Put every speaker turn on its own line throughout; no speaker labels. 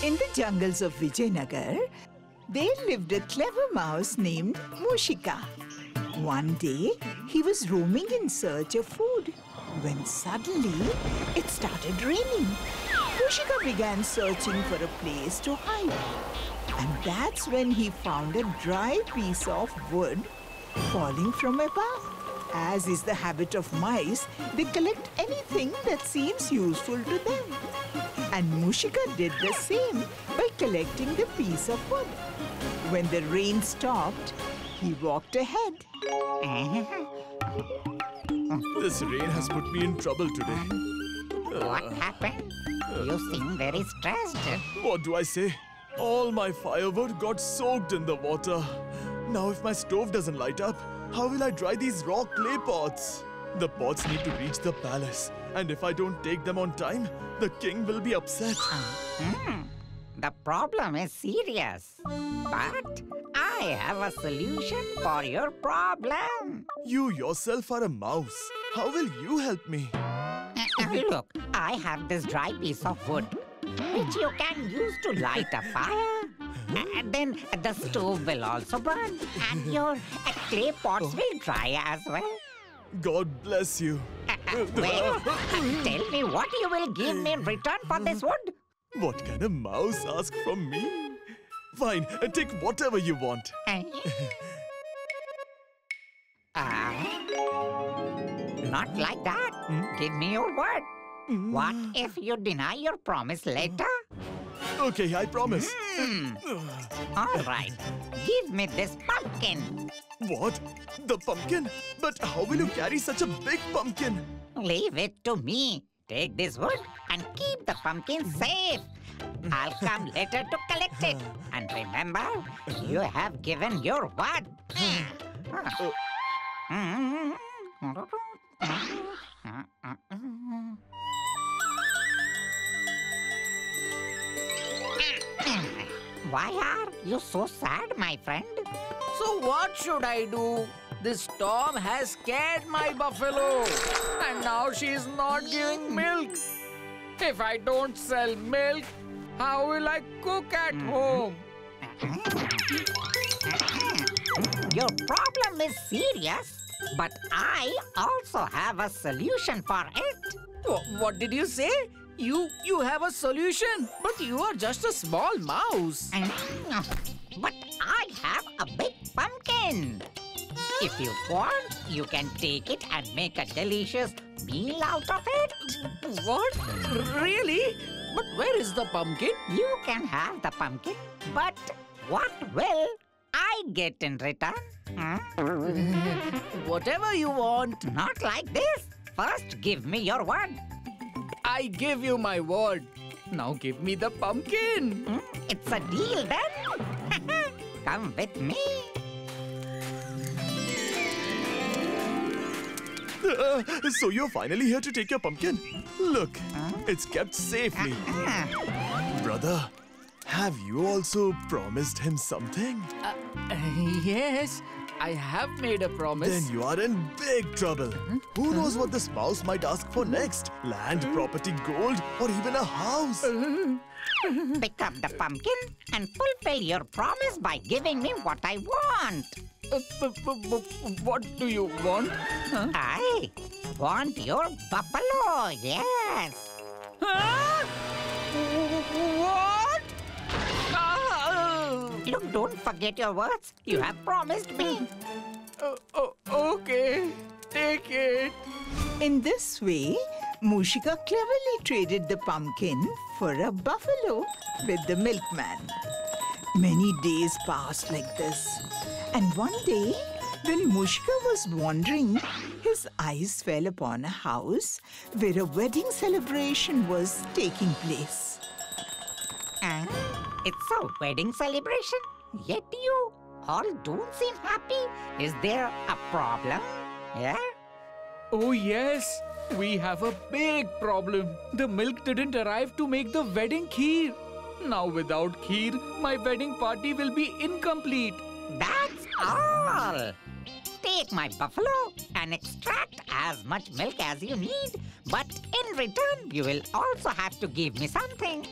In the jungles of Vijayanagar, there lived a clever mouse named Mushika. One day, he was roaming in search of food when suddenly it started raining. Mushika began searching for a place to hide. And that's when he found a dry piece of wood falling from above. As is the habit of mice, they collect anything that seems useful to them. And Mushika did the same by collecting the piece of wood. When the rain stopped, he walked ahead.
This rain has put me in trouble today.
What happened? You seem very stressed.
What do I say? All my firewood got soaked in the water. Now if my stove doesn't light up, how will I dry these raw clay pots? The pots need to reach the palace. And if I don't take them on time, the king will be upset.
The problem is serious. But I have a solution for your problem.
You yourself are a mouse. How will you help me?
Look, I have this dry piece of wood, which you can use to light a fire. And then the stove will also burn. And your clay pots will dry as well.
God bless you.
Well, tell me what you will give me in return for this wood.
What can a mouse ask from me? Fine, take whatever you want.
Not like that. Give me your word. What if you deny your promise later?
Okay, I promise.
All right. Give me this pumpkin.
What? The pumpkin? But how will you carry such a big pumpkin?
Leave it to me. Take this wood and keep the pumpkin safe. I'll come later to collect it. And remember, you have given your word. Why are you so sad, my friend?
So what should I do? This storm has scared my buffalo. And now she is not giving milk. If I don't sell milk, how will I cook at home?
Your problem is serious, but I also have a solution for it.
What did you say? You have a solution, but you are just a small mouse.
But I have a big pumpkin. If you want, you can take it and make a delicious meal out of it.
What? Really? But where is the pumpkin?
You can have the pumpkin, but what will I get in return?
Whatever you want.
Not like this. First, give me your word.
I give you my word. Now give me the pumpkin.
It's a deal then. Come with me.
So you're finally here to take your pumpkin? Look, it's kept safely. Brother, have you also promised him something?
Yes, I have made a promise.
Then you are in big trouble. Who knows what this mouse might ask for next? Land, property, gold, or even a house?
Pick up the pumpkin and fulfill your promise by giving me what I want.
What do you want?
I want your buffalo, yes.
Huh? What?
Look, don't forget your words. You have promised me.
Okay, take it.
In this way, Mushika cleverly traded the pumpkin for a buffalo with the milkman. Many days passed like this. And one day, when Mushika was wandering, his eyes fell upon a house where a wedding celebration was taking place.
It's a wedding celebration, yet you all don't seem happy. Is there a problem? Yeah?
Oh yes, we have a big problem. The milk didn't arrive to make the wedding kheer. Now without kheer, my wedding party will be incomplete.
That's all. take my buffalo and extract as much milk as you need. But in return, you will also have to give me something.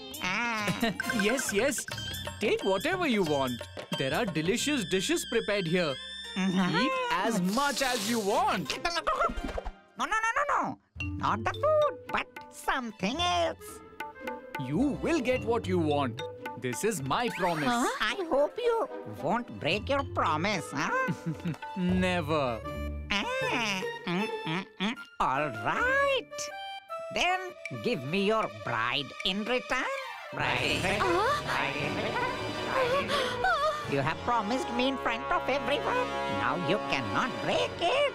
Yes, yes. Take whatever you want. There are delicious dishes prepared here. Eat as much as you want.
No. Not the food, but something else.
You will get what you want. This is my promise.
I hope you won't break your promise, huh?
Never.
All right. Then give me your bride in return. Bride in return. You have promised me in front of everyone. Now you cannot break it.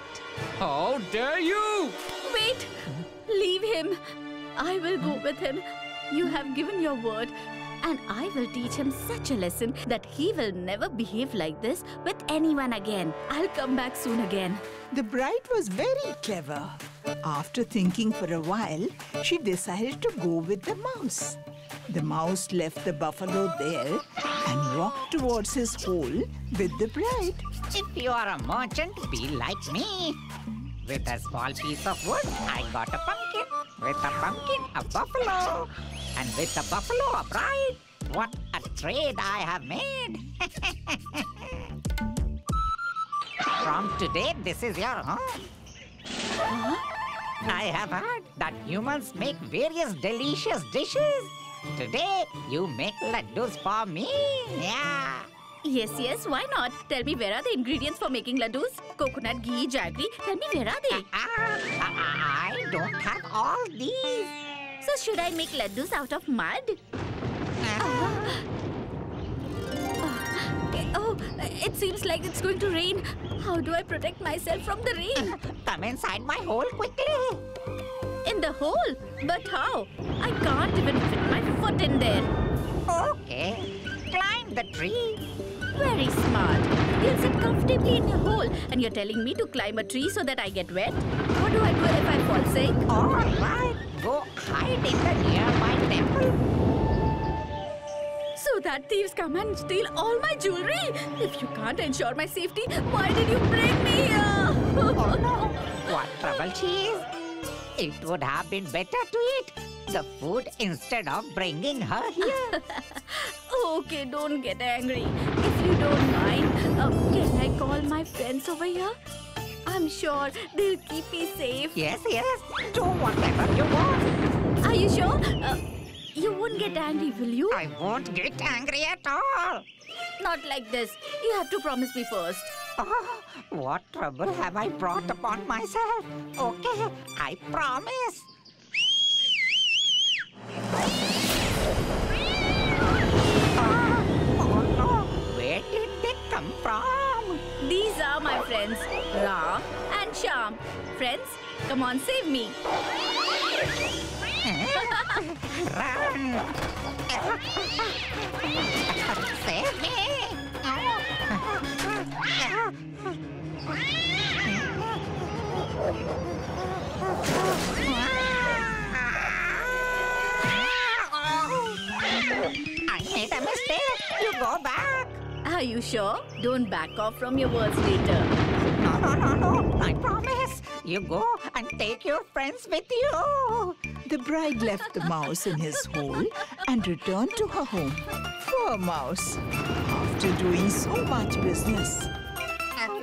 How dare you?
Wait! Leave him. I will go with him. You have given your word. And I will teach him such a lesson that he will never behave like this with anyone again. I'll come back soon again.
The bride was very clever. After thinking for a while, she decided to go with the mouse. The mouse left the buffalo there and walked towards his hole with the bride.
If you are a merchant, be like me. With a small piece of wood, I got a pumpkin. With a pumpkin, a buffalo. And with a buffalo, a bride. What a trade I have made. From today, this is your home. I have heard that humans make various delicious dishes. Today, you make laddus for me. Yeah.
Yes, why not? Tell me, where are the ingredients for making laddus? Coconut, ghee, jaggery. Tell me, where are they?
I don't have all these.
So should I make laddus out of mud? Oh, it seems like it's going to rain. How do I protect myself from the rain?
Come inside my hole quickly.
In the hole? But how? I can't even fit my foot in there.
Okay, climb the tree.
Very smart. You'll sit comfortably in your hole and you're telling me to climb a tree so that I get wet? What do I do if I fall sick?
All right, go hide in the nearby temple.
So that thieves come and steal all my jewelry? If you can't ensure my safety, why did you bring me here?
Oh no, what trouble she is. It would have been better to eat the food instead of bringing her here.
Okay, don't get angry. If you don't mind, can I call my friends over here? I'm sure they'll keep me safe.
Yes, do whatever you want.
Are you sure? You won't get angry, will you?
I won't get angry at all.
Not like this. You have to promise me first.
Oh, what trouble have I brought upon myself? Okay, I promise. Oh no, where did they come from?
These are my friends, Ram and Sham. Friends, come on, save me.
Run! Save me! I made a mistake. You go back.
Are you sure? Don't back off from your words later.
No. I promise. You go and take your friends with you.
The bride left the mouse in his hole and returned to her home. Poor mouse, after doing so much business,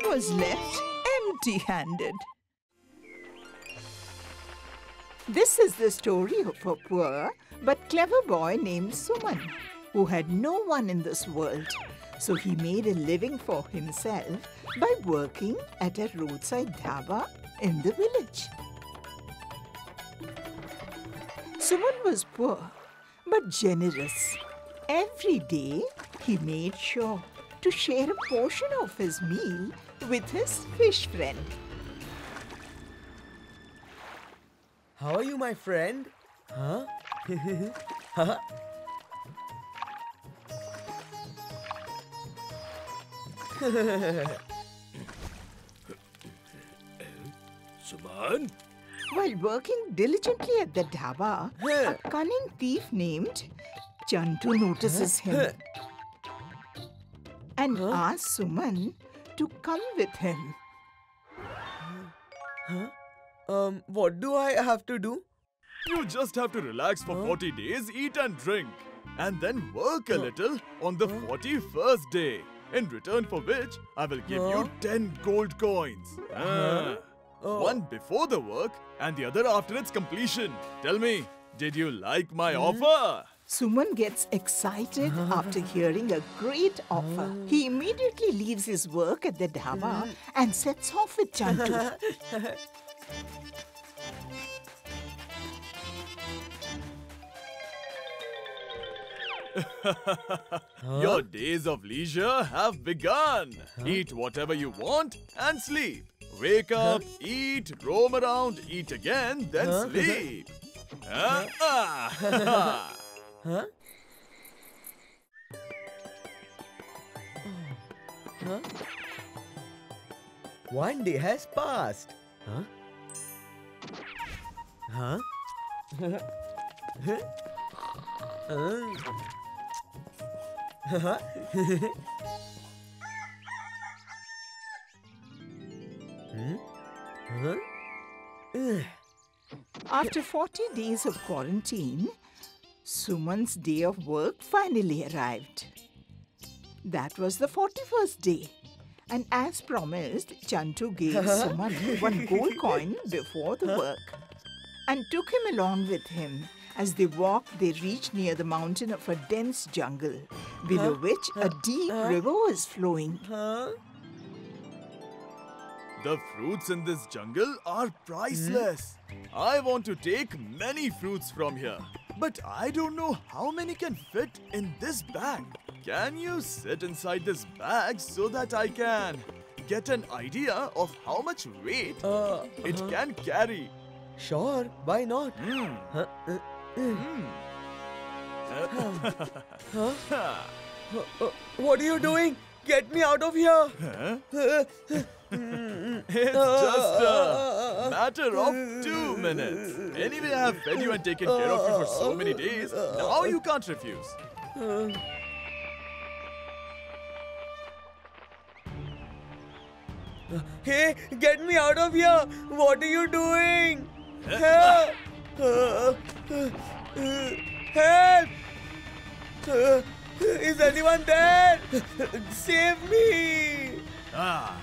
was left empty-handed. This is the story of a poor but clever boy named Suman, who had no one in this world. So he made a living for himself by working at a roadside dhaba in the village. Suman was poor but generous. Every day he made sure to share a portion of his meal with his fish friend.
How are you, my friend? Huh? Huh?
Suman?
While working diligently at the dhaba, a cunning thief named Chantu notices him and asks Suman to come with him.
What do I have to do?
You just have to relax for 40 days, eat and drink, and then work a little on the 41st day. In return for which, I will give you 10 gold coins. One before the work and the other after its completion. Tell me, did you like my offer?
Suman gets excited after hearing a great offer. He immediately leaves his work at the dhaba and sets off with Chantu.
Your days of leisure have begun. Eat whatever you want and sleep. Wake up, eat, roam around, eat again, then sleep.
One day has passed.
After 40 days of quarantine, Suman's day of work finally arrived. That was the 41st day. And as promised, Chantu gave Suman one gold coin before the work and took him along with him. As they walked, they reached near the mountain of a dense jungle, below which a deep river was flowing.
The fruits in this jungle are priceless. I want to take many fruits from here, but I don't know how many can fit in this bag. Can you sit inside this bag so that I can get an idea of how much weight it can carry?
Sure, why not? What are you doing? Get me out of here!
It's just a matter of 2 minutes. Anyway, I have fed you and taken care of you for so many days. Now you can't refuse.
Hey, get me out of here! What are you doing? Help! Help! Is anyone there? Save me!
Ah,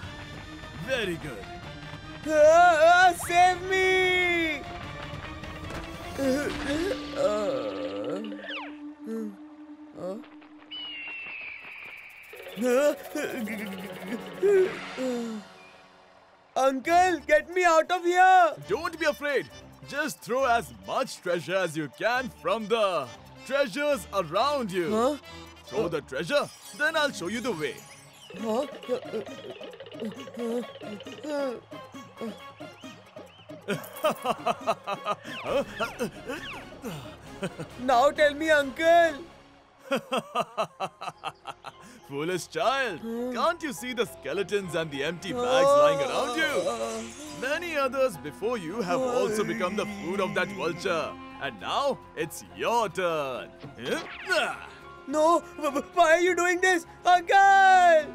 very good.
Save me! Uncle, get me out of here!
Don't be afraid. Just throw as much treasure as you can from the treasures around you. Throw the treasure, then I'll show you the way.
Now tell me, Uncle.
Foolish child, can't you see the skeletons and the empty bags lying around you? Many others before you have also become the food of that vulture. And now it's your turn.
No, why are you doing this? Uncle!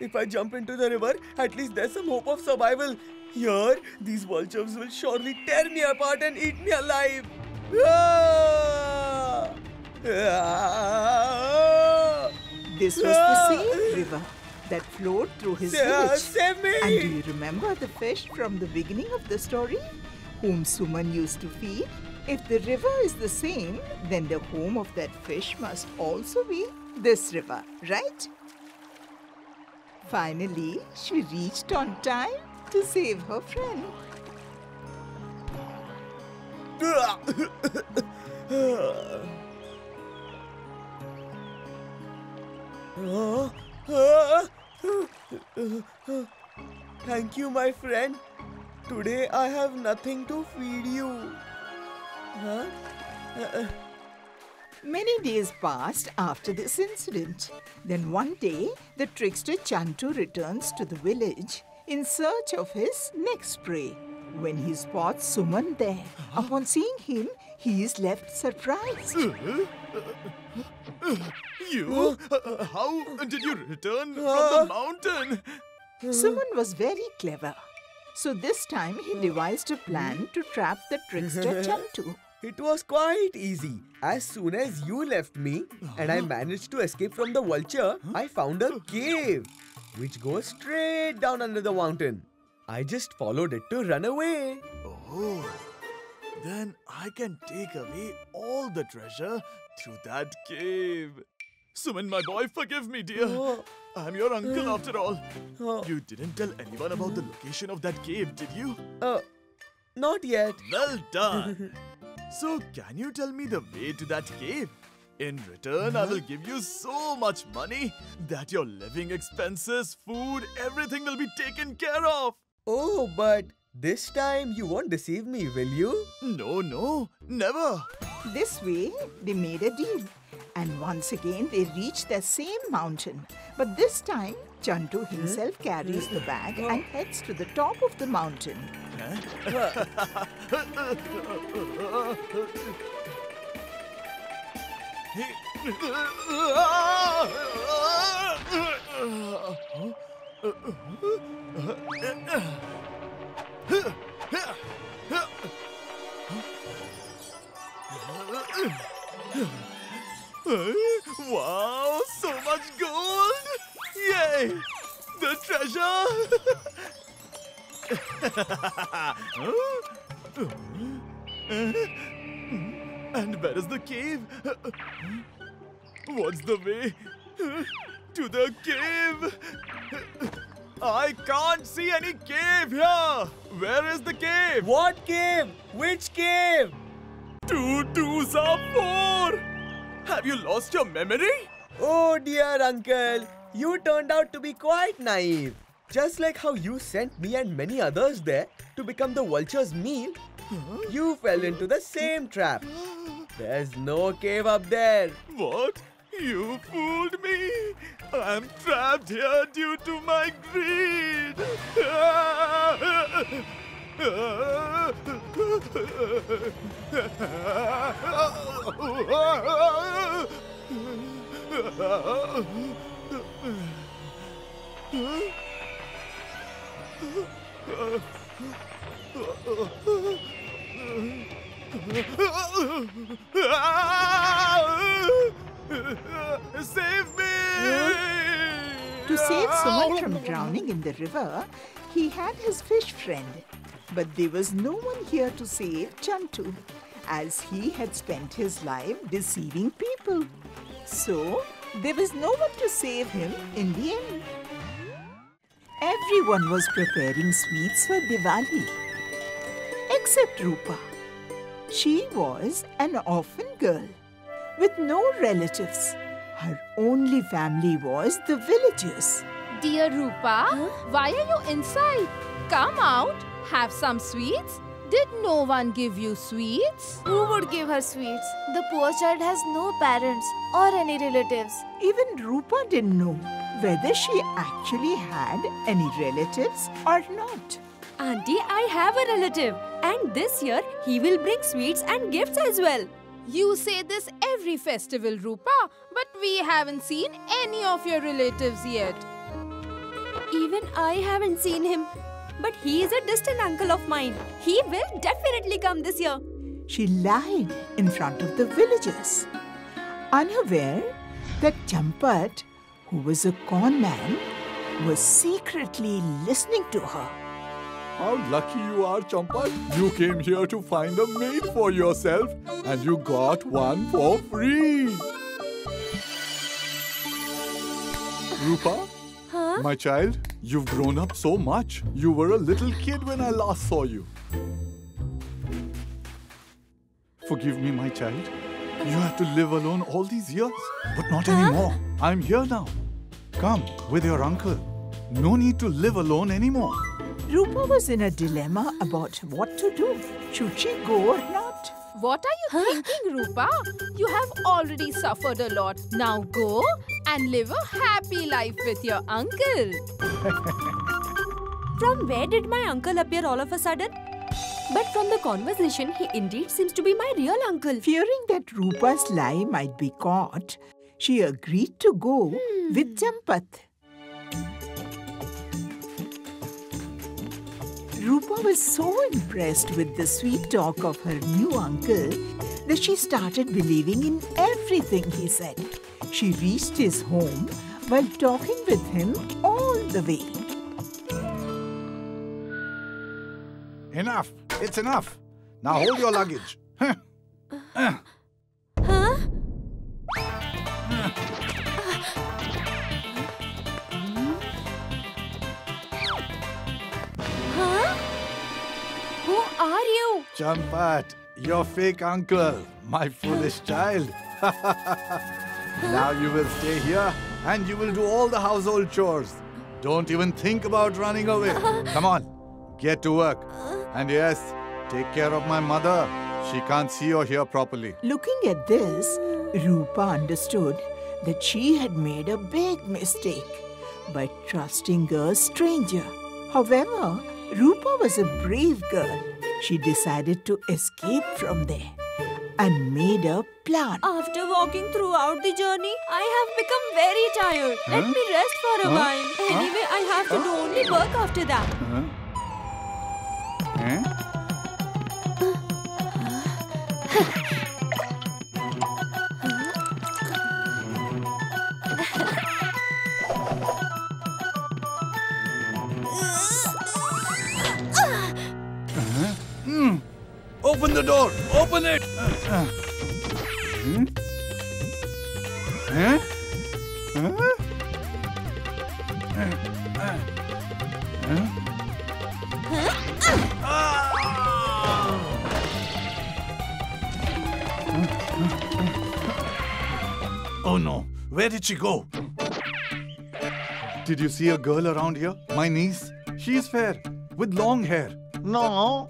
If I jump into the river, at least there's some hope of survival. Here, these vultures will surely tear me apart and eat me alive.
This was the same river that flowed through his village.
Save me!
And do you remember the fish from the beginning of the story, whom Suman used to feed? If the river is the same, then the home of that fish must also be this river, right? Finally, she reached on time to save her friend.
Thank you, my friend. Today I have nothing to feed you.
Many days passed after this incident. Then one day, the trickster Chantu returns to the village in search of his next prey. When he spots Suman there, upon seeing him, he is left surprised.
You? How did you return from the mountain?
Suman was very clever. So this time he devised a plan to trap the trickster Chantu.
It was quite easy. As soon as you left me and I managed to escape from the vulture, I found a cave which goes straight down under the mountain. I just followed it to run away.
Oh, then I can take away all the treasure through that cave. Suman, my boy, forgive me, dear. I'm your uncle after all. You didn't tell anyone about the location of that cave, did you?
Not yet.
Well done. So, can you tell me the way to that cave? In return, I will give you so much money that your living expenses, food, everything will be taken care of.
Oh, but this time you won't deceive me, will you?
No, never.
This way, they made a deal. And once again, they reached the same mountain. But this time, Chantu himself carries the bag and heads to the top of the mountain.
Wow, so much gold! Yay! The treasure! And where is the cave? What's the way to the cave? I can't see any cave here! Where is the cave?
What cave? Which cave?
2 2s are 4! Have you lost your memory?
Oh dear uncle, you turned out to be quite naive. Just like how you sent me and many others there to become the vulture's meal, you fell into the same trap. There's no cave up there.
What? You fooled me! I'm trapped here due to my greed! Save me!
To save Suman from drowning in the river, he had his fish friend. But there was no one here to save Chantu, as he had spent his life deceiving people. So, there was no one to save him in the end. Everyone was preparing sweets for Diwali, except Rupa. She was an orphan girl with no relatives. Her only family was the villagers.
Dear Rupa, why are you inside? Come out, have some sweets. Did no one give you sweets?
Who would give her sweets? The poor child has no parents or any relatives.
Even Rupa didn't know whether she actually had any relatives or not.
Auntie, I have a relative, and this year he will bring sweets and gifts as well.
You say this every festival, Rupa, but we haven't seen any of your relatives yet.
Even I haven't seen him, but he is a distant uncle of mine. He will definitely come this year.
She lied in front of the villagers, unaware that Champat, who was a con man, was secretly listening to her.
How lucky you are, Champat. You came here to find a maid for yourself and you got one for free. Rupa?
Huh?
My child, you've grown up so much. You were a little kid when I last saw you. Forgive me, my child. You had to live alone all these years. But not anymore. I'm here now. Come with your uncle. No need to live alone anymore.
Rupa was in a dilemma about what to do. Should she go or not?
What are you thinking, Rupa? You have already suffered a lot. Now go and live a happy life with your uncle.
From where did my uncle appear all of a sudden? But from the conversation, he indeed seems to be my real uncle.
Fearing that Rupa's lie might be caught, she agreed to go with Champat. Rupa was so impressed with the sweet talk of her new uncle that she started believing in everything he said. She reached his home while talking with him all the way.
Enough! It's enough! Now hold your luggage.
Huh? Who are you?
Champat, your fake uncle, my foolish child. Now you will stay here and you will do all the household chores. Don't even think about running away. Come on, get to work. And yes, take care of my mother. She can't see or hear properly.
Looking at this, Rupa understood that she had made a big mistake by trusting a stranger. However, Rupa was a brave girl. She decided to escape from there and made a plan.
After walking throughout the journey, I have become very tired. Let me rest for a while. Anyway, I have to do only work after that.
Open the door! Open it! Oh no, where did she go? Did you see a girl around here? My niece? She's fair, with long hair.
No.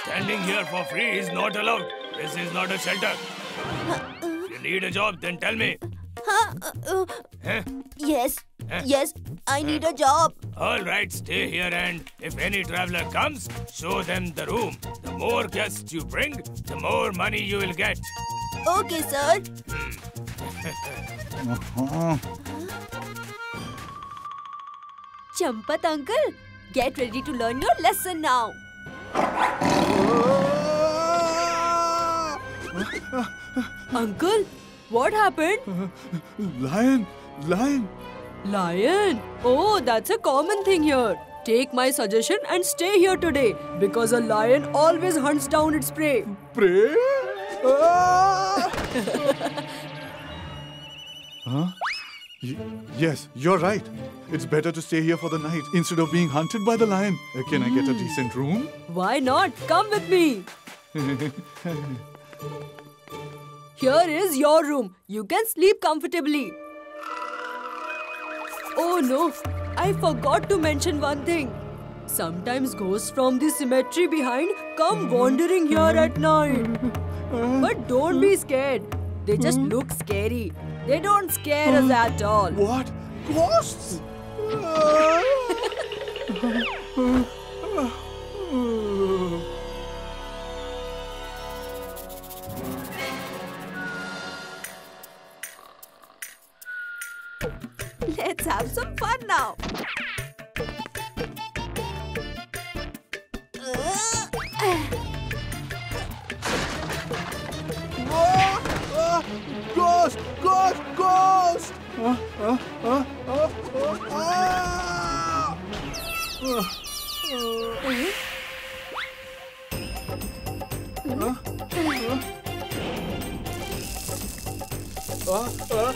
Standing here for free is not allowed. This is not a shelter. If you need a job, then tell me.
Yes, yes, I need a job.
All right, stay here and if any traveler comes, show them the room. The more guests you bring, the more money you will get.
Okay, sir. Champat uncle, get ready to learn your lesson now. Uncle, what happened?
Lion! Lion!
Lion? Oh, that's a common thing here. Take my suggestion and stay here today because a lion always hunts down its prey.
Prey? Huh? Yes, you're right. It's better to stay here for the night instead of being hunted by the lion. Can I get a decent room?
Why not? Come with me. Here is your room. You can sleep comfortably. Oh no, I forgot to mention one thing. Sometimes ghosts from the cemetery behind come wandering here at night. But don't be scared. They just look scary. They don't scare us at all.
What? Ghosts?
Let's have some fun now.
Ghost! Ghost! Ghost!
What is going on?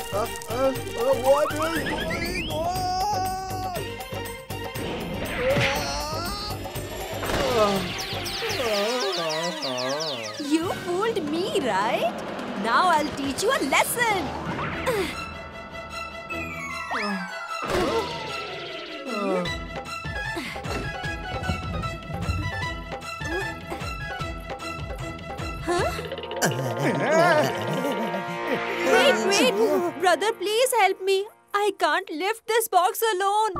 You fooled me, right? Now I'll teach you a lesson. Wait! Brother, please help me. I can't lift this box alone.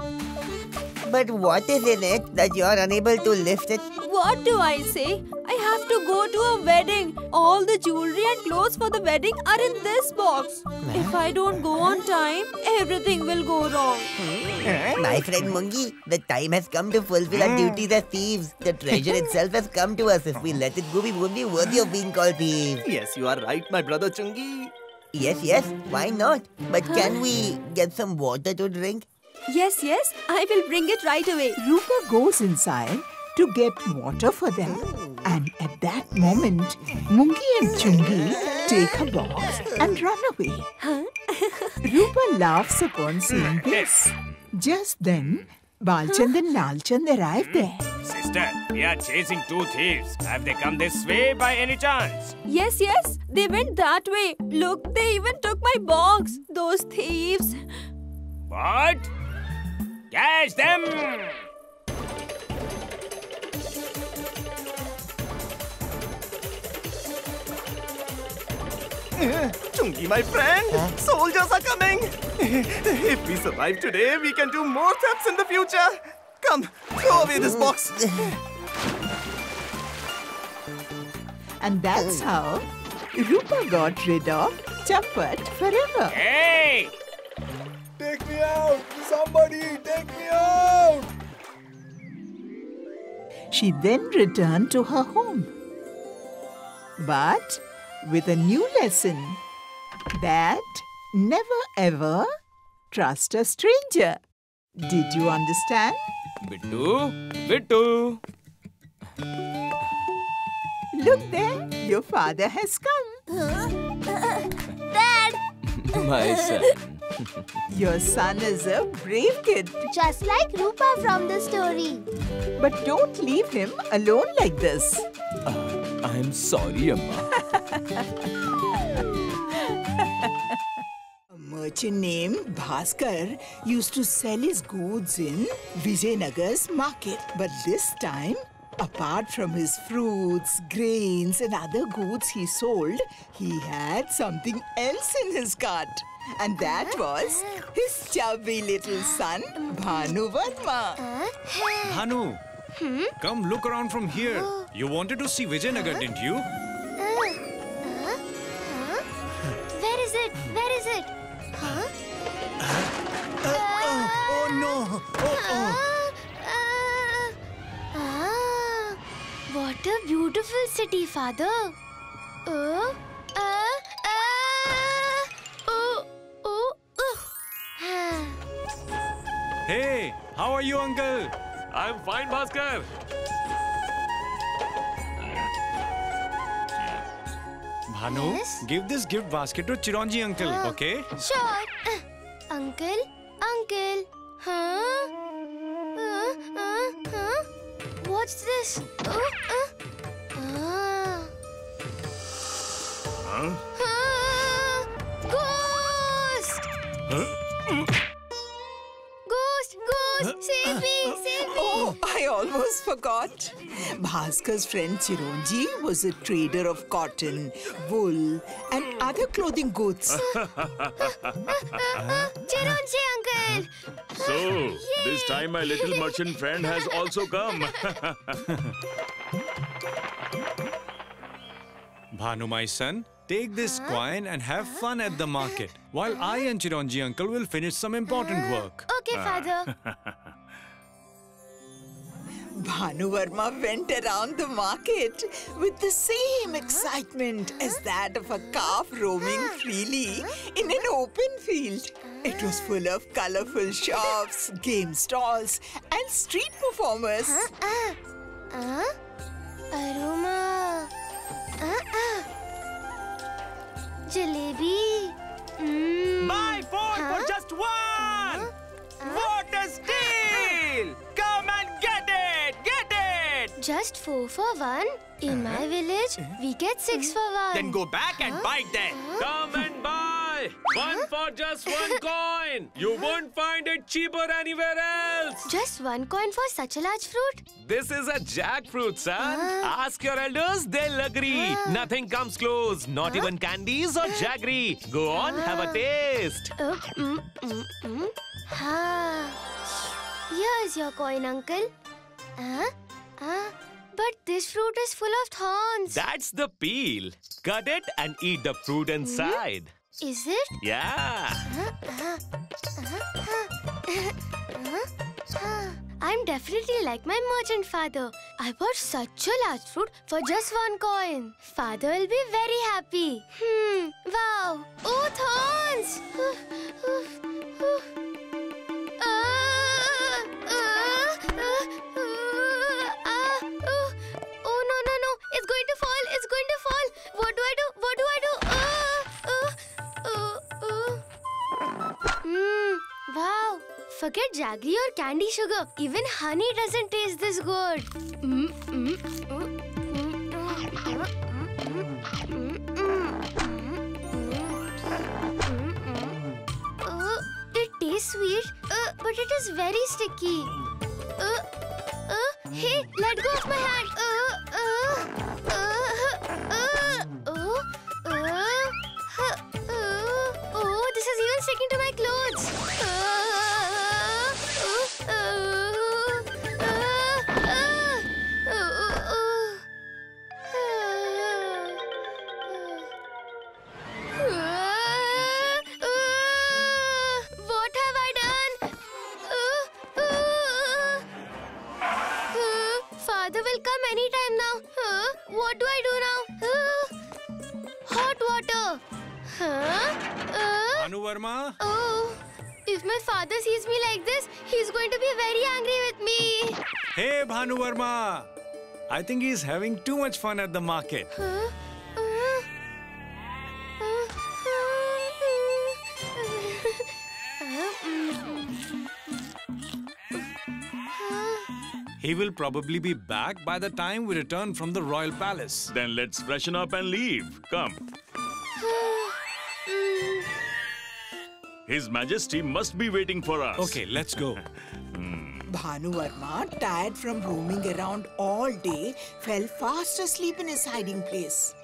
But what is in it that you are unable to lift it?
What do I say? I have to go to a wedding. All the jewelry and clothes for the wedding are in this box. If I don't go on time, everything will go wrong.
My friend Mungi, the time has come to fulfill our duties as thieves. The treasure itself has come to us. If we let it go, we won't be worthy of being called thieves.
Yes, you are right, my brother Chungi.
Yes, why not? But can we get some water to drink?
Yes, I will bring it right away.
Rupa goes inside to get water for them. And at that moment, Mungi and Chungi take a box and run away. Rupa laughs upon seeing this. Just then, Balchand and Lalchand arrive there.
Sister, we are chasing two thieves. Have they come this way by any chance?
Yes, they went that way. Look, they even took my box. Those thieves.
What? Catch them!
Chungi, my friend, soldiers are coming. If we survive today, we can do more thefts in the future. Come, throw away this box.
And that's how Rupa got rid of Chapat forever.
Hey!
Take me out! Somebody, take me out!
She then returned to her home. But with a new lesson that never ever trust a stranger. Did you understand?
Bittu!
Look there, your father has come.
Dad!
My son.
Your son is a brave kid.
Just like Rupa from the story.
But don't leave him alone like this.
I'm sorry, Amma.
A merchant named Bhaskar used to sell his goods in Vijayanagar's market. But this time, apart from his fruits, grains and other goods he sold, he had something else in his cart. And that was his chubby little son, Bhanu Varma.
Bhanu, come look around from here. You wanted to see Vijayanagar, didn't you?
Where is it? Where is it?
Oh no!
What a beautiful city, father.
Hey, how are you, uncle?
I'm fine, Bhaskar.
Bhanu,
Yes?
give this gift basket to Chiranji uncle, okay?
Sure. Uncle? What's this? Ghost! Ghost! Save me!
Oh, I almost forgot. Bhaskar's friend Chiranji was a trader of cotton, wool and other clothing goods.
Chiranji uncle!
So, this time my little merchant friend has also come.
Bhanu, my son, take this coin and have fun at the market, while I and Chiranji uncle will finish some important work.
Okay, father.
Bhanu Varma went around the market with the same excitement as that of a calf roaming freely in an open field. It was full of colorful shops, game stalls, and street performers.
Aroma. Jalebi.
Just 4 for 1. In my village, we get 6 for 1.
Then go back and buy it then. Come and buy. 1 for just 1 coin. You won't find it cheaper anywhere else.
Just 1 coin for such a large fruit?
This is a jackfruit, son. Ask your elders, they'll agree. Nothing comes close. Not even candies or jaggery. Go on, have a taste.
Here's your coin, uncle. But this fruit is full of thorns.
That's the peel. Cut it and eat the fruit inside.
Is it?
Yeah.
I'm definitely like my merchant father. I bought such a large fruit for just 1 coin. Father will be very happy. Wow. Oh, thorns. Oh, no. It's going to fall. It's going to fall. What do I do? What do I do? Wow. Forget jaggery or candy sugar. Even honey doesn't taste this good. It tastes sweet, but it is very sticky. Hey, let go of my hand. Oh, this is even sticking to my clothes. What have I done? Father will come anytime now. What do I do now? Hot water.
Bhanu Verma?
Oh, if my father sees me like this, he's going to be very angry with me.
Hey, Bhanu Verma. I think he's having too much fun at the market. He will probably be back by the time we return from the royal palace.
Then let's freshen up and leave. Come. His Majesty must be waiting for us.
Okay, let's go.
Bhanu Verma, tired from roaming around all day, fell fast asleep in his hiding place.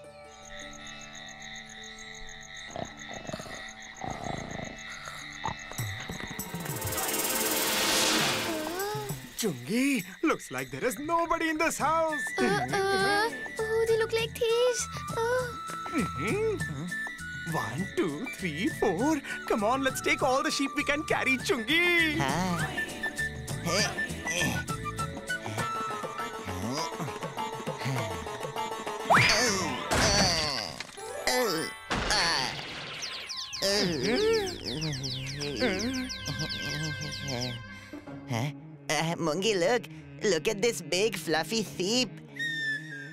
Chungi, looks like there is nobody in this house.
Oh, they look like thieves.
1, 2, 3, 4. Come on, let's take all the sheep we can carry, Chungi.
Mungi, look at this big fluffy sheep.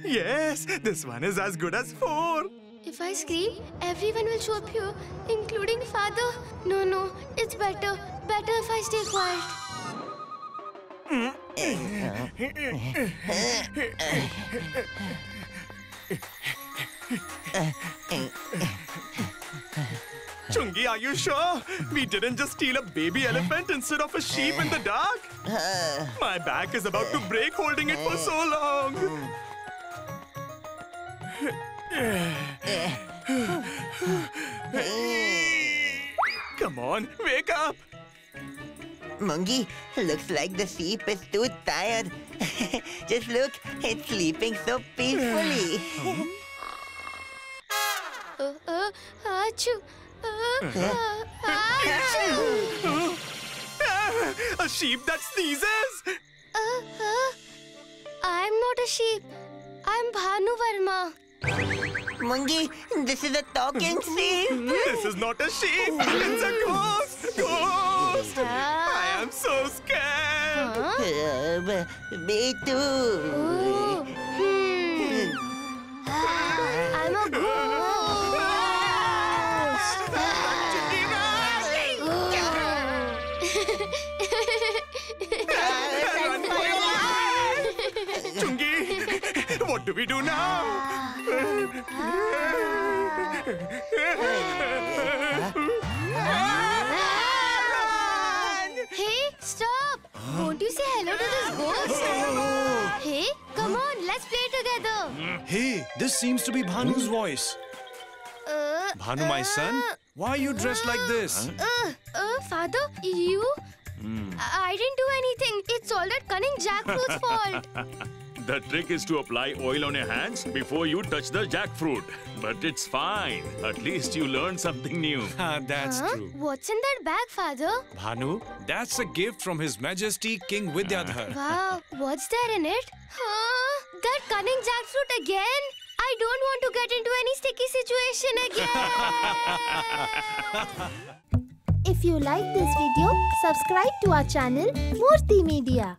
Yes, this one is as good as 4.
If I scream, everyone will show up here, including father. No, it's better if I stay quiet.
Chungi, are you sure? We didn't just steal a baby elephant instead of a sheep in the dark? My back is about to break holding it for so long. Come on, wake up!
Mungi, looks like the sheep is too tired. Just look, it's sleeping so peacefully.
Achoo!
A sheep that sneezes!
I'm not a sheep. I'm Bhanu Verma.
Mungi, this is a talking sheep.
This is not a sheep. It's a ghost. Ghost! I am so scared.
Me too.
I'm a ghost.
Chungi,
Hey, stop! Won't you say hello to this ghost? Hey, come on, let's play together.
Hey, this seems to be Bhanu's voice. Bhanu, my son, why are you dressed like this?
Father, you? I didn't do anything. It's all that cunning jackfruit's fault.
The trick is to apply oil on your hands before you touch the jackfruit. But it's fine. At least you learned something new.
That's true.
What's in that bag, Father?
Bhanu, that's a gift from His Majesty King Vidyadhar.
Wow, what's there in it? That cunning jackfruit again? I don't want to get into any sticky situation again.
If you like this video, subscribe to our channel Murthy Media.